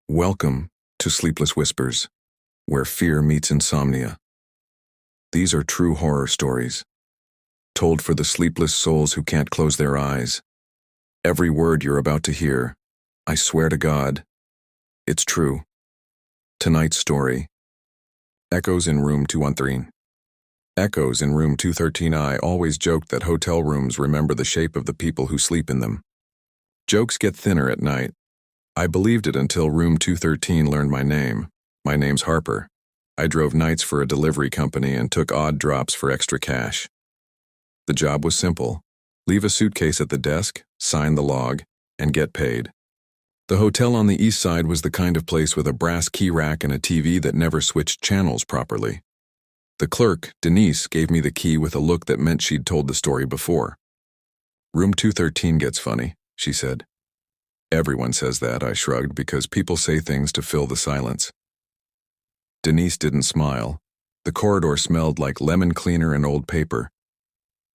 Welcome to Sleepless Whispers, where fear meets insomnia. These are true horror stories, told for the sleepless souls who can't close their eyes. Every word you're about to hear, I swear to God, it's true. Tonight's story. Echoes in Room 213. Echoes in Room 213. I always joked that hotel rooms remember the shape of the people who sleep in them. Jokes get thinner at night. I believed it until Room 213 learned my name. My name's Harper. I drove nights for a delivery company and took odd drops for extra cash. The job was simple. Leave a suitcase at the desk, sign the log, and get paid. The hotel on the east side was the kind of place with a brass key rack and a TV that never switched channels properly. The clerk, Denise, gave me the key with a look that meant she'd told the story before. Room 213 gets funny, she said. Everyone says that, I shrugged, because people say things to fill the silence. Denise didn't smile. The corridor smelled like lemon cleaner and old paper.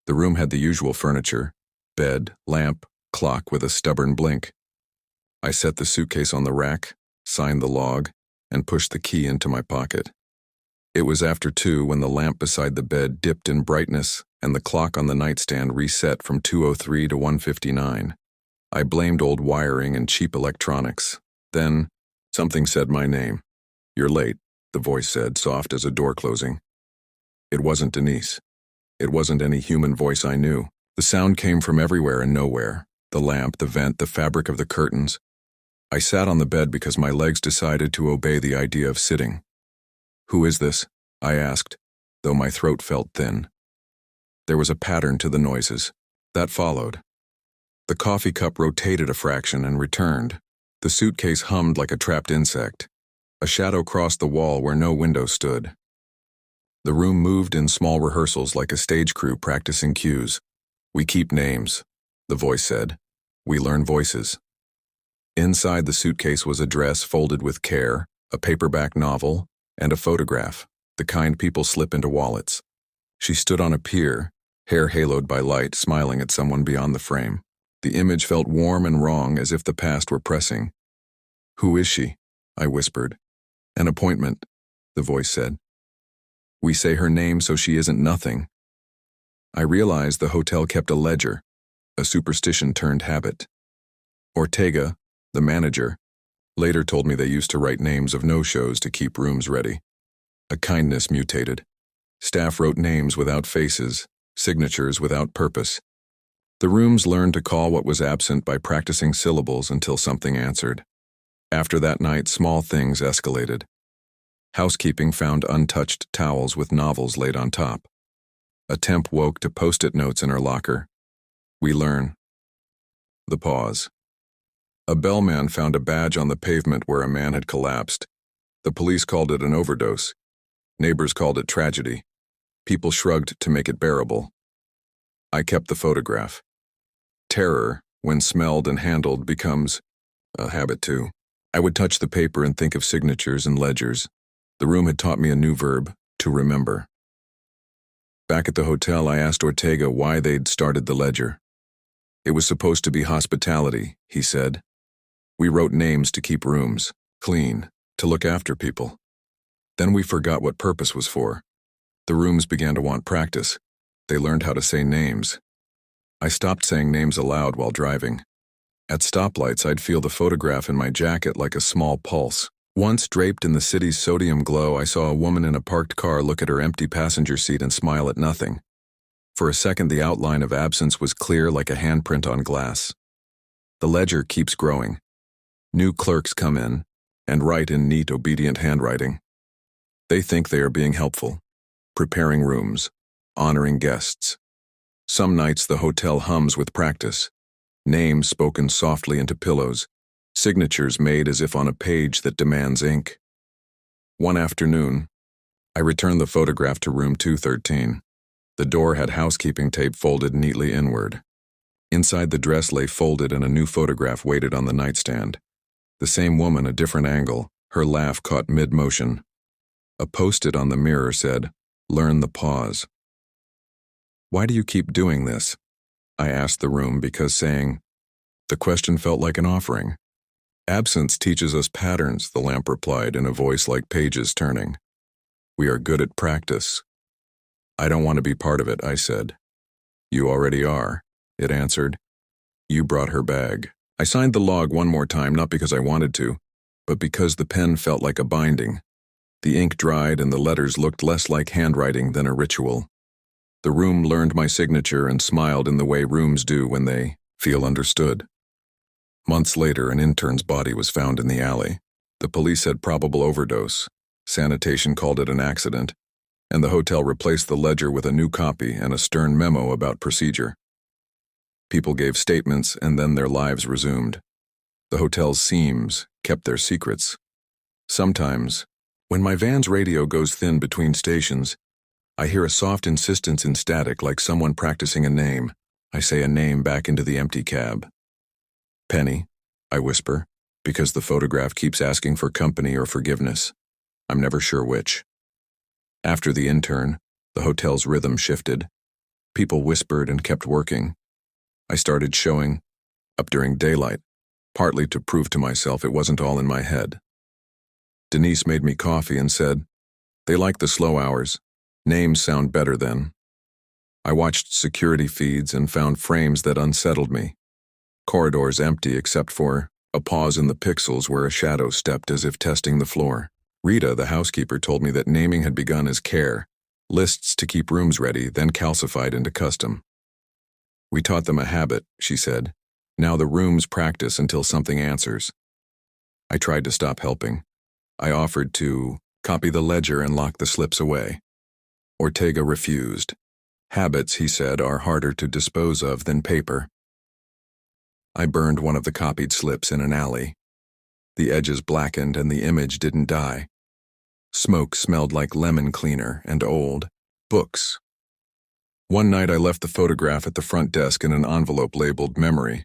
The room had the usual furniture: bed, lamp, clock with a stubborn blink. I set the suitcase on the rack, signed the log, and pushed the key into my pocket. It was after 2 when the lamp beside the bed dipped in brightness and the clock on the nightstand reset from 2:03 to 1:59. I blamed old wiring and cheap electronics. Then, something said my name. "You're late," the voice said, soft as a door closing. It wasn't Denise. It wasn't any human voice I knew. The sound came from everywhere and nowhere. The lamp, the vent, the fabric of the curtains. I sat on the bed because my legs decided to obey the idea of sitting. "Who is this?" I asked, though my throat felt thin. There was a pattern to the noises. That followed. The coffee cup rotated a fraction and returned. The suitcase hummed like a trapped insect. A shadow crossed the wall where no window stood. The room moved in small rehearsals like a stage crew practicing cues. "We keep names," the voice said. "We learn voices." Inside the suitcase was a dress folded with care, a paperback novel, and a photograph, the kind people slip into wallets. She stood on a pier, hair haloed by light, smiling at someone beyond the frame. The image felt warm and wrong, as if the past were pressing. "Who is she?" I whispered. "An appointment," the voice said. "We say her name so she isn't nothing." I realized the hotel kept a ledger, a superstition turned habit. Ortega, the manager, later told me they used to write names of no-shows to keep rooms ready. A kindness mutated. Staff wrote names without faces, signatures without purpose. The rooms learned to call what was absent by practicing syllables until something answered. After that night, small things escalated. Housekeeping found untouched towels with novels laid on top. A temp woke to post-it notes in her locker. "We learn." The pause. A bellman found a badge on the pavement where a man had collapsed. The police called it an overdose. Neighbors called it tragedy. People shrugged to make it bearable. I kept the photograph. Terror, when smelled and handled, becomes a habit too. I would touch the paper and think of signatures and ledgers. The room had taught me a new verb: to remember. Back at the hotel, I asked Ortega why they'd started the ledger. "It was supposed to be hospitality," he said. "We wrote names to keep rooms clean, to look after people. Then we forgot what purpose was for. The rooms began to want practice. They learned how to say names. I stopped saying names aloud while driving. At stoplights, I'd feel the photograph in my jacket like a small pulse. Once, draped in the city's sodium glow, I saw a woman in a parked car look at her empty passenger seat and smile at nothing. For a second, the outline of absence was clear like a handprint on glass. The ledger keeps growing. New clerks come in and write in neat, obedient handwriting. They think they are being helpful, preparing rooms, honoring guests. Some nights the hotel hums with practice. Names spoken softly into pillows, signatures made as if on a page that demands ink. One afternoon, I returned the photograph to Room 213. The door had housekeeping tape folded neatly inward. Inside, the dress lay folded and a new photograph waited on the nightstand. The same woman, a different angle, her laugh caught mid-motion. A post-it on the mirror said, "Learn the pause." "Why do you keep doing this?" I asked the room, because saying the question felt like an offering. Absence teaches us patterns, the lamp replied in a voice like pages turning. We are good at practice. I don't want to be part of it, I said. You already are, it answered. You brought her bag. I signed the log one more time, not because I wanted to, but because the pen felt like a binding. The ink dried and the letters looked less like handwriting than a ritual. The room learned my signature and smiled in the way rooms do when they feel understood. Months later, an intern's body was found in the alley. The police said probable overdose. Sanitation called it an accident, and the hotel replaced the ledger with a new copy and a stern memo about procedure. People gave statements, and then their lives resumed. The hotel's seams kept their secrets. Sometimes, when my van's radio goes thin between stations, I hear a soft insistence in static like someone practicing a name. I say a name back into the empty cab. Penny, I whisper, because the photograph keeps asking for company or forgiveness. I'm never sure which. After the intern, the hotel's rhythm shifted. People whispered and kept working. I started showing up during daylight, partly to prove to myself it wasn't all in my head. Denise made me coffee and said, "They like the slow hours. Names sound better then." I watched security feeds and found frames that unsettled me. Corridors empty except for a pause in the pixels where a shadow stepped as if testing the floor. Rita, the housekeeper, told me that naming had begun as care, lists to keep rooms ready, then calcified into custom. We taught them a habit, she said. Now the rooms practice until something answers. I tried to stop helping. I offered to copy the ledger and lock the slips away. Ortega refused. Habits, he said, are harder to dispose of than paper. I burned one of the copied slips in an alley. The edges blackened and the image didn't die. Smoke smelled like lemon cleaner and old books. One night I left the photograph at the front desk in an envelope labeled memory.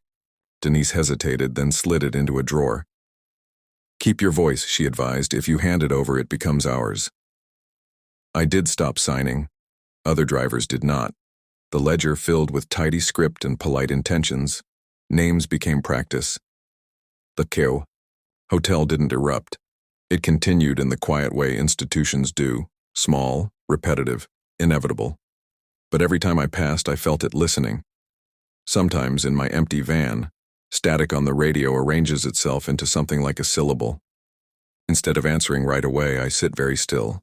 Denise hesitated, then slid it into a drawer. Keep your voice, she advised. If you hand it over, it becomes ours. I did stop signing. Other drivers did not. The ledger filled with tidy script and polite intentions. Names became practice. The Keo hotel didn't erupt. It continued in the quiet way institutions do, small, repetitive, inevitable. But every time I passed, I felt it listening. Sometimes in my empty van, static on the radio arranges itself into something like a syllable. Instead of answering right away, I sit very still.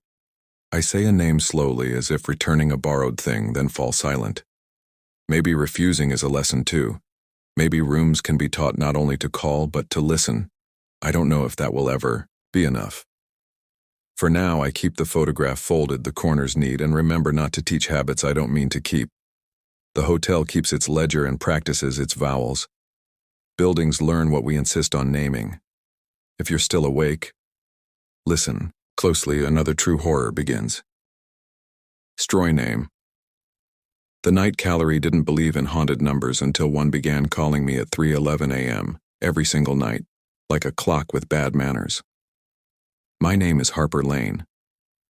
I say a name slowly as if returning a borrowed thing, then fall silent. Maybe refusing is a lesson too. Maybe rooms can be taught not only to call, but to listen. I don't know if that will ever be enough. For now, I keep the photograph folded, the corners neat, and remember not to teach habits I don't mean to keep. The hotel keeps its ledger and practices its vowels. Buildings learn what we insist on naming. If you're still awake, listen closely. Another true horror begins. Stroy name. The night Callery didn't believe in haunted numbers until one began calling me at 3:11 a.m. every single night, like a clock with bad manners. My name is Harper Lane.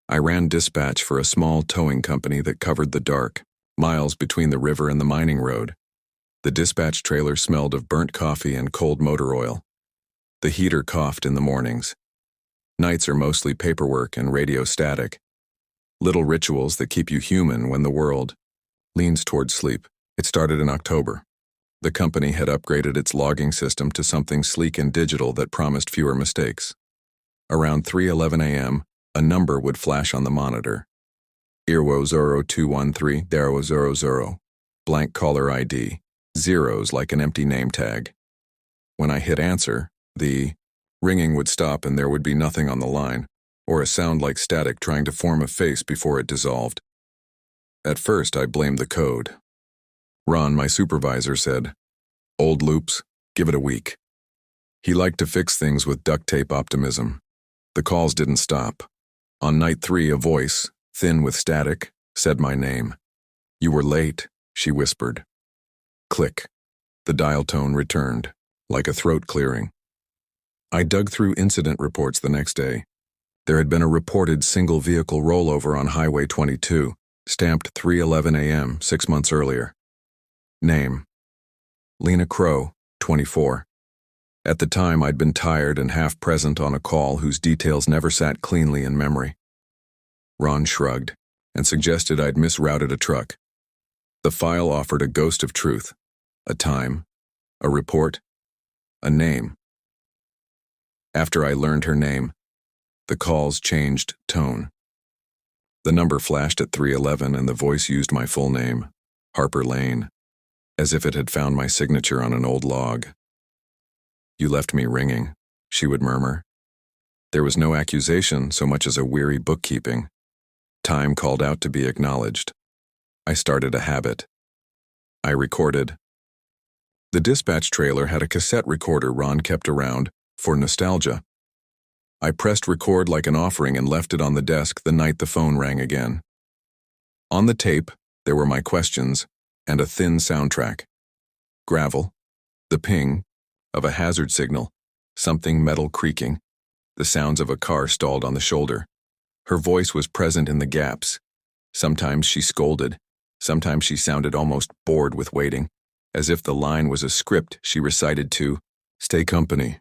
I ran dispatch for a small towing company that covered the dark, miles between the river and the mining road. The dispatch trailer smelled of burnt coffee and cold motor oil. The heater coughed in the mornings. Nights are mostly paperwork and radio static. Little rituals that keep you human when the world leans toward sleep. It started in October. The company had upgraded its logging system to something sleek and digital that promised fewer mistakes. Around 3:11 a.m., a number would flash on the monitor. Irwo 0213 Darrow 00. Blank caller ID. Zeros like an empty name tag. When I hit answer, the ringing would stop and there would be nothing on the line, or a sound like static trying to form a face before it dissolved. At first, I blamed the code. Ron, my supervisor, said, "Old loops, give it a week." He liked to fix things with duct tape optimism. The calls didn't stop. On night 3, a voice, thin with static, said my name. "You were late," she whispered. Click. The dial tone returned, like a throat clearing. I dug through incident reports the next day. There had been a reported single vehicle rollover on Highway 22, stamped 3:11 a.m. 6 months earlier. Name: Lena Crow, 24. At the time, I'd been tired and half present on a call whose details never sat cleanly in memory. Ron shrugged and suggested I'd misrouted a truck. The file offered a ghost of truth, a time, a report, a name. After I learned her name, the calls changed tone. The number flashed at 311 and the voice used my full name, Harper Lane, as if it had found my signature on an old log. "You left me ringing," she would murmur. There was no accusation so much as a weary bookkeeping. Time called out to be acknowledged. I started a habit. I recorded. The dispatch trailer had a cassette recorder Ron kept around for nostalgia. I pressed record like an offering and left it on the desk the night the phone rang again. On the tape, there were my questions and a thin soundtrack. Gravel, the ping of a hazard signal, something metal creaking, the sounds of a car stalled on the shoulder. Her voice was present in the gaps. Sometimes she scolded. Sometimes she sounded almost bored with waiting, as if the line was a script she recited to stay company.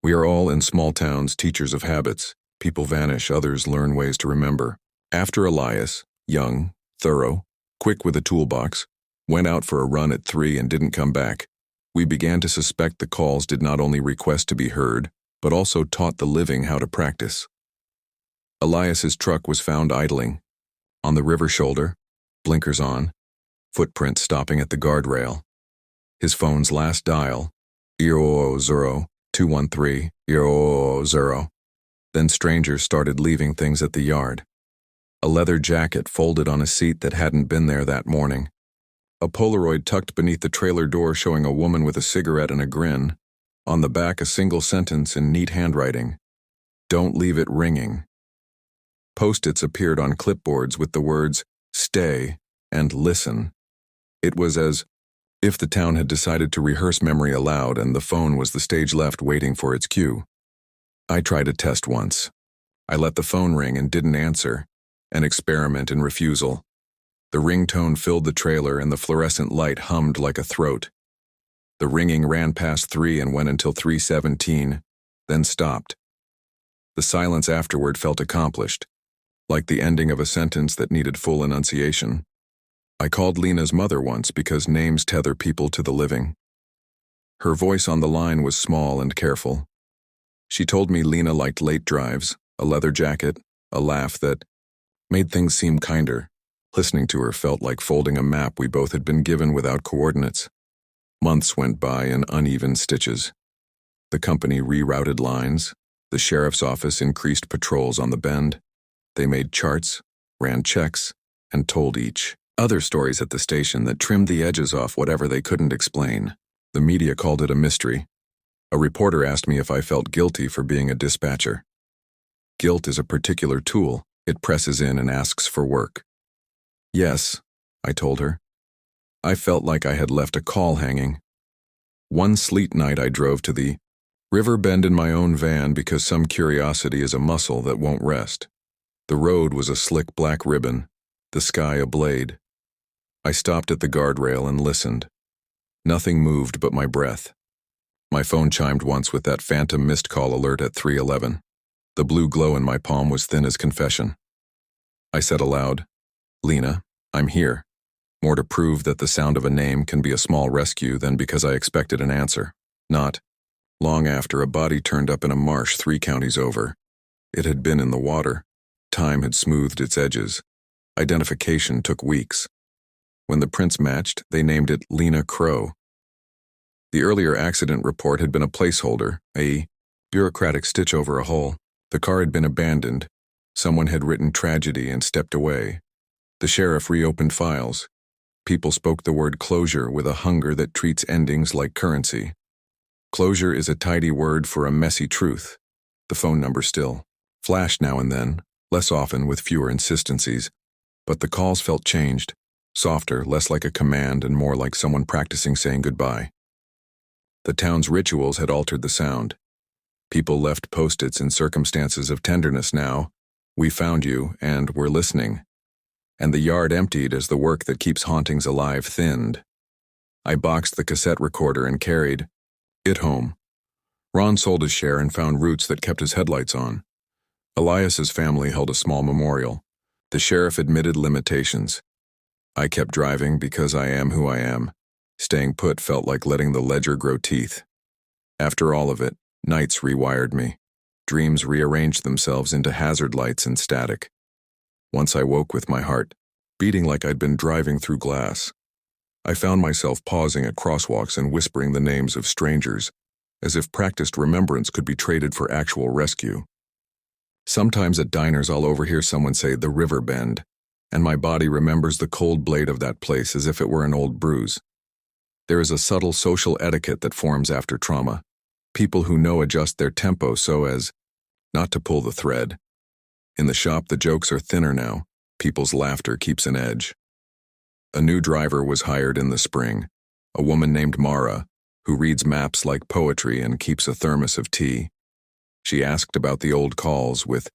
We are all in small towns teachers of habits. People vanish, others learn ways to remember. After Elias, young, thorough, quick with a toolbox, went out for a run at 3 and didn't come back, we began to suspect the calls did not only request to be heard, but also taught the living how to practice. Elias's truck was found idling. On the river shoulder, blinkers on, footprints stopping at the guardrail. His phone's last dial, 00213, 000. Then strangers started leaving things at the yard. A leather jacket folded on a seat that hadn't been there that morning. A Polaroid tucked beneath the trailer door showing a woman with a cigarette and a grin. On the back, a single sentence in neat handwriting. "Don't leave it ringing." Post-its appeared on clipboards with the words, "Stay," and "Listen." It was as if the town had decided to rehearse memory aloud and the phone was the stage left waiting for its cue. I tried a test once. I let the phone ring and didn't answer, an experiment in refusal. The ringtone filled the trailer and the fluorescent light hummed like a throat. The ringing ran past 3 and went until 3:17, then stopped. The silence afterward felt accomplished, like the ending of a sentence that needed full enunciation. I called Lena's mother once because names tether people to the living. Her voice on the line was small and careful. She told me Lena liked late drives, a leather jacket, a laugh that made things seem kinder. Listening to her felt like folding a map we both had been given without coordinates. Months went by in uneven stitches. The company rerouted lines. The sheriff's office increased patrols on the bend. They made charts, ran checks, and told each. Other stories at the station that trimmed the edges off whatever they couldn't explain. The media called it a mystery. A reporter asked me if I felt guilty for being a dispatcher. Guilt is a particular tool. It presses in and asks for work. Yes, I told her. I felt like I had left a call hanging. One sleet night I drove to the river bend in my own van because some curiosity is a muscle that won't rest. The road was a slick black ribbon, the sky a blade. I stopped at the guardrail and listened. Nothing moved but my breath. My phone chimed once with that phantom missed call alert at 3:11. The blue glow in my palm was thin as confession. I said aloud, "Lena, I'm here." More to prove that the sound of a name can be a small rescue than because I expected an answer. Not long after, a body turned up in a marsh 3 counties over. It had been in the water. Time had smoothed its edges. Identification took weeks. When the prints matched, they named it Lena Crow. The earlier accident report had been a placeholder, a bureaucratic stitch over a hole. The car had been abandoned. Someone had written tragedy and stepped away. The sheriff reopened files. People spoke the word closure with a hunger that treats endings like currency. Closure is a tidy word for a messy truth. The phone number still flashed now and then, less often with fewer insistencies, but the calls felt changed, softer, less like a command and more like someone practicing saying goodbye. The town's rituals had altered the sound. People left post-its in circumstances of tenderness now. "We found you, and we're listening." And the yard emptied as the work that keeps hauntings alive thinned. I boxed the cassette recorder and carried it home. Ron sold his share and found routes that kept his headlights on. Elias's family held a small memorial. The sheriff admitted limitations. I kept driving because I am who I am. Staying put felt like letting the ledger grow teeth. After all of it, nights rewired me. Dreams rearranged themselves into hazard lights and static. Once I woke with my heart beating like I'd been driving through glass. I found myself pausing at crosswalks and whispering the names of strangers, as if practiced remembrance could be traded for actual rescue. Sometimes at diners I'll overhear someone say the river bend, and my body remembers the cold blade of that place as if it were an old bruise. There is a subtle social etiquette that forms after trauma. People who know adjust their tempo so as not to pull the thread. In the shop, the jokes are thinner now. People's laughter keeps an edge. A new driver was hired in the spring, a woman named Mara, who reads maps like poetry and keeps a thermos of tea. She asked about the old calls with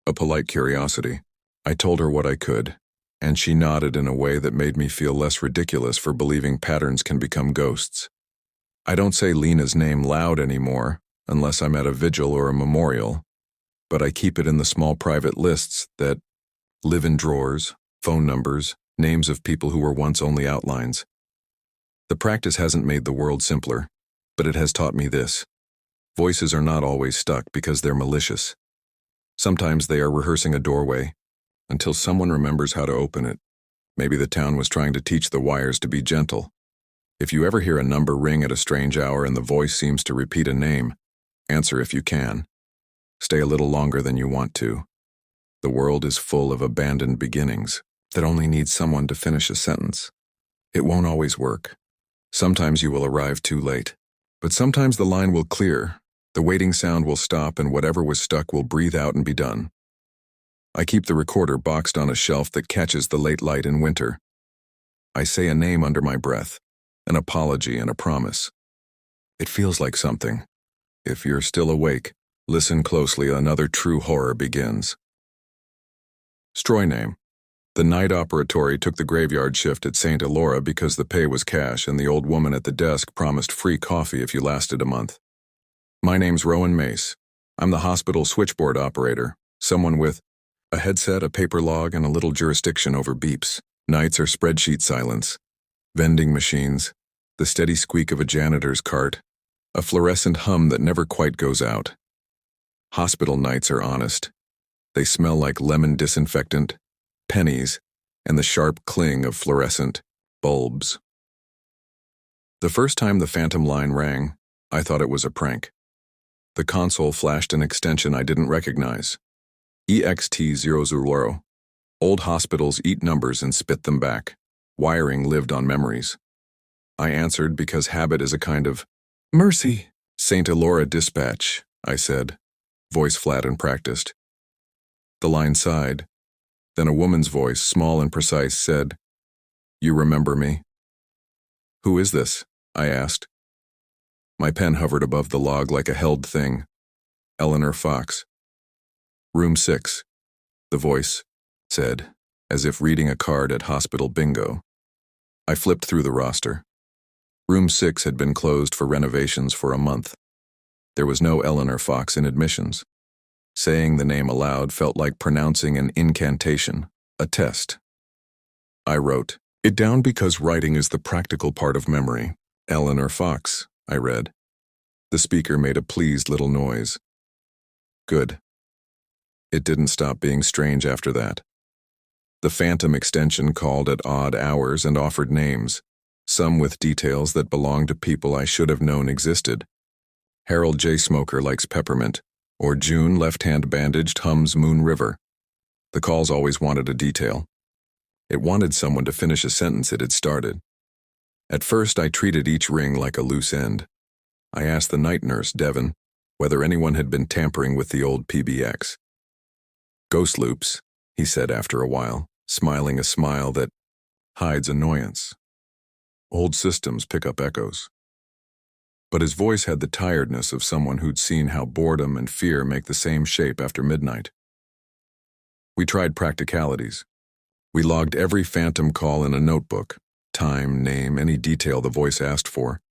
a polite curiosity. I told her what I could, and she nodded in a way that made me feel less ridiculous for believing patterns can become ghosts. I don't say Lena's name loud anymore, unless I'm at a vigil or a memorial, but I keep it in the small private lists that live in drawers, phone numbers, names of people who were once only outlines. The practice hasn't made the world simpler, but it has taught me this. Voices are not always stuck because they're malicious. Sometimes they are rehearsing a doorway until someone remembers how to open it. Maybe the town was trying to teach the wires to be gentle. If you ever hear a number ring at a strange hour and the voice seems to repeat a name, answer if you can. Stay a little longer than you want to. The world is full of abandoned beginnings that only need someone to finish a sentence. It won't always work. Sometimes you will arrive too late, but sometimes the line will clear, the waiting sound will stop, and whatever was stuck will breathe out and be done. I keep the recorder boxed on a shelf that catches the late light in winter. I say a name under my breath, an apology and a promise. It feels like something. If you're still awake, listen closely, another true horror begins. Stroy name. The night operatory took the graveyard shift at St. Elora because the pay was cash and the old woman at the desk promised free coffee if you lasted a month. My name's Rowan Mace. I'm the hospital switchboard operator, someone with a headset, a paper log, and a little jurisdiction over beeps. Nights are spreadsheet silence. Vending machines, the steady squeak of a janitor's cart, a fluorescent hum that never quite goes out. Hospital nights are honest. They smell like lemon disinfectant, pennies, and the sharp cling of fluorescent bulbs. The first time the phantom line rang, I thought it was a prank. The console flashed an extension I didn't recognize. EXT00. Old hospitals eat numbers and spit them back. Wiring lived on memories. I answered because habit is a kind of mercy. St. Elora Dispatch, I said, voice flat and practiced. The line sighed. Then a woman's voice, small and precise, said, "You remember me?" "Who is this?" I asked. My pen hovered above the log like a held thing. Eleanor Fox. "Room 6, the voice said, as if reading a card at hospital bingo. I flipped through the roster. Room 6 had been closed for renovations for a month. There was no Eleanor Fox in admissions. Saying the name aloud felt like pronouncing an incantation, a test. I wrote it down because writing is the practical part of memory. Eleanor Fox, I read. The speaker made a pleased little noise. Good. It didn't stop being strange after that. The phantom extension called at odd hours and offered names, some with details that belonged to people I should have known existed. Harold J. Smoker likes peppermint, or June, left-hand bandaged, hums Moon River. The calls always wanted a detail. It wanted someone to finish a sentence it had started. At first, I treated each ring like a loose end. I asked the night nurse, Devon, whether anyone had been tampering with the old PBX. "Ghost loops," he said after a while, smiling a smile that hides annoyance. "Old systems pick up echoes." But his voice had the tiredness of someone who'd seen how boredom and fear make the same shape after midnight. We tried practicalities. We logged every phantom call in a notebook, time, name, any detail the voice asked for.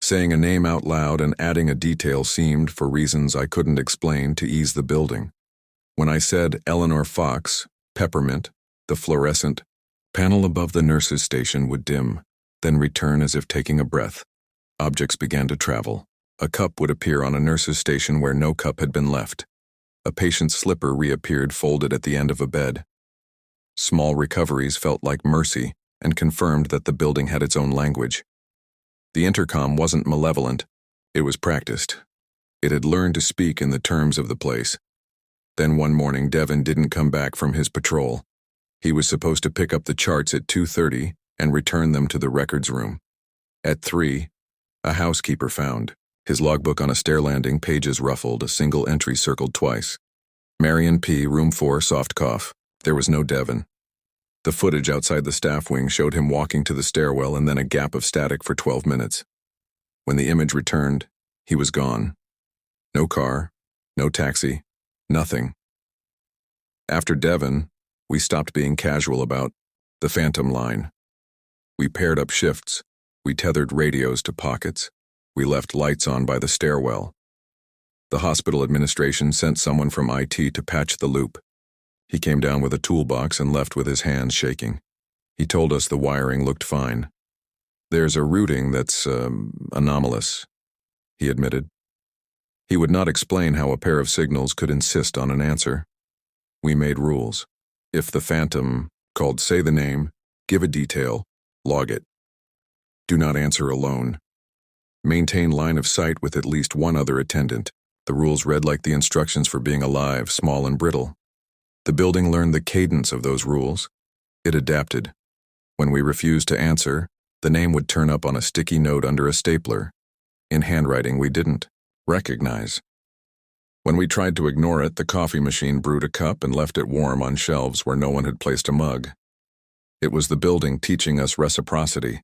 Saying a name out loud and adding a detail seemed, for reasons I couldn't explain, to ease the building. When I said Eleanor Fox, peppermint, the fluorescent panel above the nurse's station would dim, then return as if taking a breath. Objects began to travel. A cup would appear on a nurse's station where no cup had been left. A patient's slipper reappeared folded at the end of a bed. Small recoveries felt like mercy and confirmed that the building had its own language. The intercom wasn't malevolent, it was practiced. It had learned to speak in the terms of the place. Then one morning Devin didn't come back from his patrol. He was supposed to pick up the charts at 2:30 and return them to the records room. At 3, a housekeeper found his logbook on a stair landing, pages ruffled, a single entry circled twice. Marion P., room 4, soft cough. There was no Devin. The footage outside the staff wing showed him walking to the stairwell and then a gap of static for 12 minutes. When the image returned, he was gone. No car, no taxi, nothing. After Devin, we stopped being casual about the phantom line. We paired up shifts. We tethered radios to pockets. We left lights on by the stairwell. The hospital administration sent someone from IT to patch the loop. He came down with a toolbox and left with his hands shaking. He told us the wiring looked fine. There's a routing that's anomalous, he admitted. He would not explain how a pair of signals could insist on an answer. We made rules. If the phantom called, say the name, give a detail, log it. Do not answer alone. Maintain line of sight with at least one other attendant. The rules read like the instructions for being alive, small and brittle. The building learned the cadence of those rules. It adapted. When we refused to answer, the name would turn up on a sticky note under a stapler. In handwriting we didn't recognize. When we tried to ignore it, the coffee machine brewed a cup and left it warm on shelves where no one had placed a mug. It was the building teaching us reciprocity.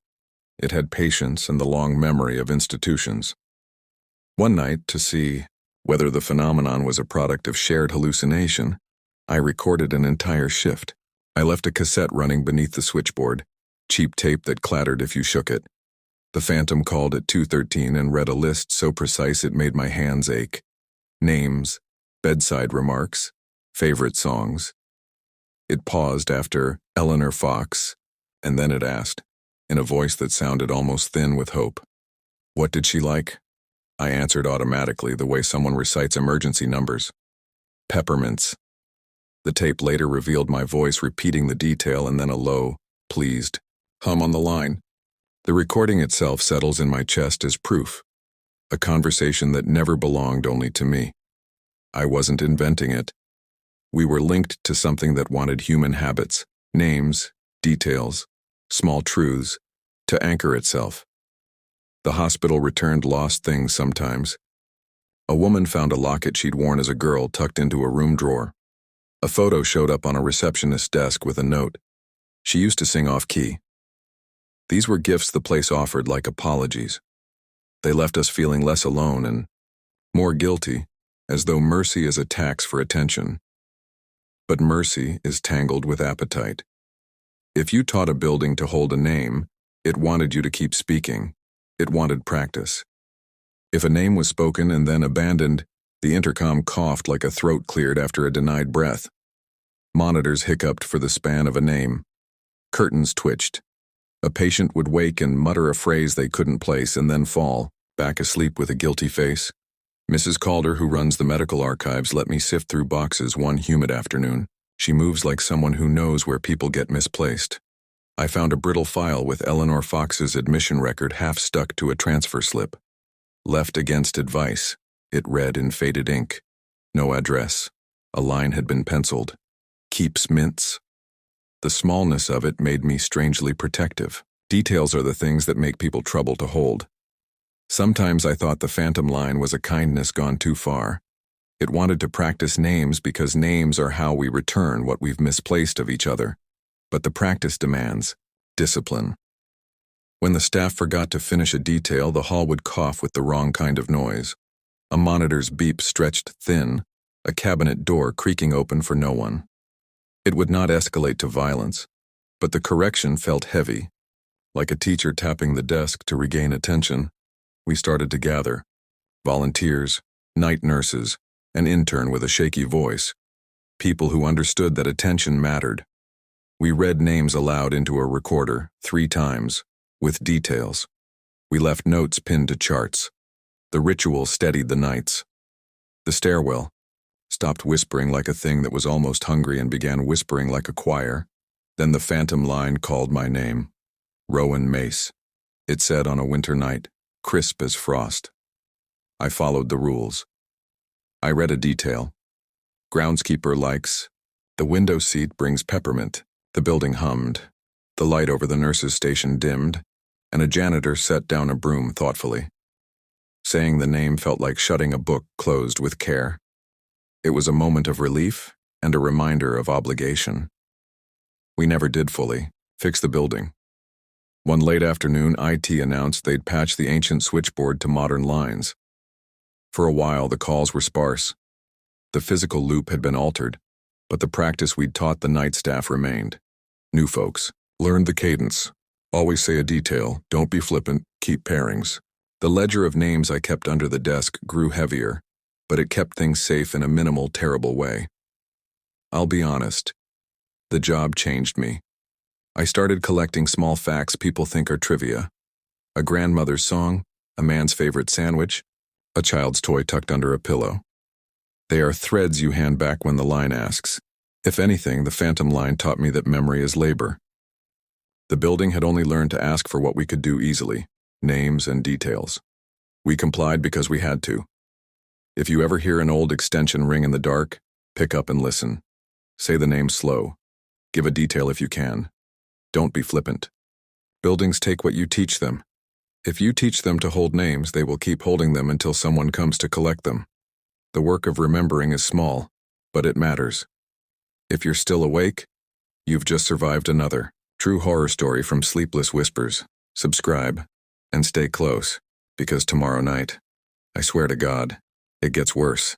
It had patience and the long memory of institutions. One night, to see whether the phenomenon was a product of shared hallucination, I recorded an entire shift. I left a cassette running beneath the switchboard, cheap tape that clattered if you shook it. The phantom called at 2:13 and read a list so precise it made my hands ache. Names, bedside remarks, favorite songs. It paused after Eleanor Fox, and then it asked, in a voice that sounded almost thin with hope, what did she like? I answered automatically the way someone recites emergency numbers. Peppermints. The tape later revealed my voice repeating the detail and then a low, pleased hum on the line. The recording itself settles in my chest as proof. A conversation that never belonged only to me. I wasn't inventing it. We were linked to something that wanted human habits, names, details, small truths, to anchor itself. The hospital returned lost things sometimes. A woman found a locket she'd worn as a girl tucked into a room drawer. A photo showed up on a receptionist's desk with a note. She used to sing off-key. These were gifts the place offered like apologies. They left us feeling less alone and more guilty, as though mercy is a tax for attention. But mercy is tangled with appetite. If you taught a building to hold a name, it wanted you to keep speaking. It wanted practice. If a name was spoken and then abandoned, the intercom coughed like a throat cleared after a denied breath. Monitors hiccuped for the span of a name. Curtains twitched. A patient would wake and mutter a phrase they couldn't place and then fall, back asleep with a guilty face. Mrs. Calder, who runs the medical archives, let me sift through boxes one humid afternoon. She moves like someone who knows where people get misplaced. I found a brittle file with Eleanor Fox's admission record half stuck to a transfer slip. Left against advice, it read in faded ink. No address. A line had been penciled. Keeps mints. The smallness of it made me strangely protective. Details are the things that make people trouble to hold. Sometimes I thought the phantom line was a kindness gone too far. It wanted to practice names because names are how we return what we've misplaced of each other. But the practice demands discipline. When the staff forgot to finish a detail, the hall would cough with the wrong kind of noise. A monitor's beep stretched thin, a cabinet door creaking open for no one. It would not escalate to violence, but the correction felt heavy, like a teacher tapping the desk to regain attention. We started to gather. Volunteers, night nurses, an intern with a shaky voice. People who understood that attention mattered. We read names aloud into a recorder 3 times, with details. We left notes pinned to charts. The ritual steadied the nights. The stairwell stopped whispering like a thing that was almost hungry and began whispering like a choir. Then the phantom line called my name. Rowan Mace. It said on a winter night, crisp as frost. I followed the rules. I read a detail. Groundskeeper likes. The window seat brings peppermint. The building hummed. The light over the nurse's station dimmed, and a janitor set down a broom thoughtfully. Saying the name felt like shutting a book closed with care. It was a moment of relief and a reminder of obligation. We never did fully fix the building. One late afternoon, IT announced they'd patch the ancient switchboard to modern lines. For a while, the calls were sparse. The physical loop had been altered, but the practice we'd taught the night staff remained. New folks learned the cadence. Always say a detail, don't be flippant, keep pairings. The ledger of names I kept under the desk grew heavier, but it kept things safe in a minimal, terrible way. I'll be honest, the job changed me. I started collecting small facts people think are trivia. A grandmother's song, a man's favorite sandwich, a child's toy tucked under a pillow. They are threads you hand back when the line asks. If anything, the phantom line taught me that memory is labor. The building had only learned to ask for what we could do easily, names and details. We complied because we had to. If you ever hear an old extension ring in the dark, pick up and listen. Say the name slow. Give a detail if you can. Don't be flippant. Buildings take what you teach them. If you teach them to hold names, they will keep holding them until someone comes to collect them. The work of remembering is small, but it matters. If you're still awake, you've just survived another true horror story from Sleepless Whispers. Subscribe and stay close, because tomorrow night, I swear to God, it gets worse.